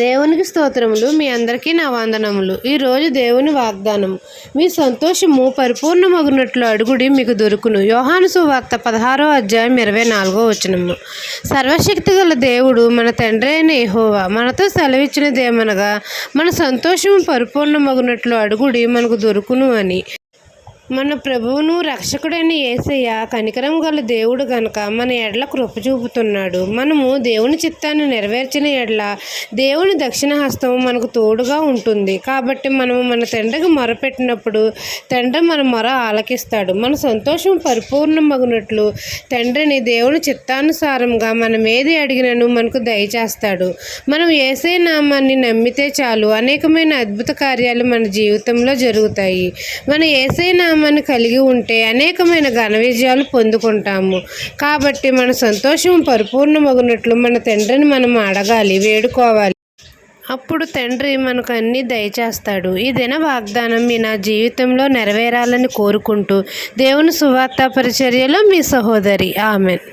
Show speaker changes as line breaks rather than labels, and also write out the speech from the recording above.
దేవునికి స్తోత్రములు. మీ అందరికీ నా వందనములు. ఈరోజు దేవుని వాగ్దానం, మీ సంతోషము పరిపూర్ణమగునట్లు అడుగుడి మీకు దొరుకును. యోహాను సువార్త 16వ అధ్యాయం 24వ వచనము. సర్వశక్తి గల దేవుడు మన తండ్రి అయిన యెహోవా మనతో సెలవిచ్చినదేమనగా, మన సంతోషము పరిపూర్ణమగునట్లు అడుగుడి మనకు దొరుకును అని. మన ప్రభువును రక్షకుడైన యేసయ్య కనికరం గల దేవుడు గనుక మన ఎడల కృప చూపుతున్నాడు. మనము దేవుని చిత్తాన్ని నెరవేర్చిన ఎడల దేవుని దక్షిణ హస్తం మనకు తోడుగా ఉంటుంది. కాబట్టి మనము మన తండ్రికి మొరపెట్టినప్పుడు తండ్రి మన మొర ఆలకిస్తాడు. మన సంతోషం పరిపూర్ణమగునట్లు తండ్రిని దేవుని చిత్తానుసారంగా మనం ఏది అడిగినను మనకు దయచేస్తాడు. మనం యేసయ్య నామాన్ని నమ్మితే చాలు, అనేకమైన అద్భుత కార్యాలు మన జీవితంలో జరుగుతాయి. మన యేసయ్య నామాన్ని కలిగి ఉంటే అనేకమైన ఘన విజయాలు పొందుకుంటాము. కాబట్టి మన సంతోషం పరిపూర్ణమగునట్లు మన తండ్రిని మనం అడగాలి, వేడుకోవాలి. అప్పుడు తండ్రి మనకు అన్నీ దయచేస్తాడు. ఈ దిన వాగ్దానం మీ నా జీవితంలో నెరవేరాలని కోరుకుంటూ దేవుని సువార్త పరిచర్యలో మీ సహోదరి. ఆమెన్.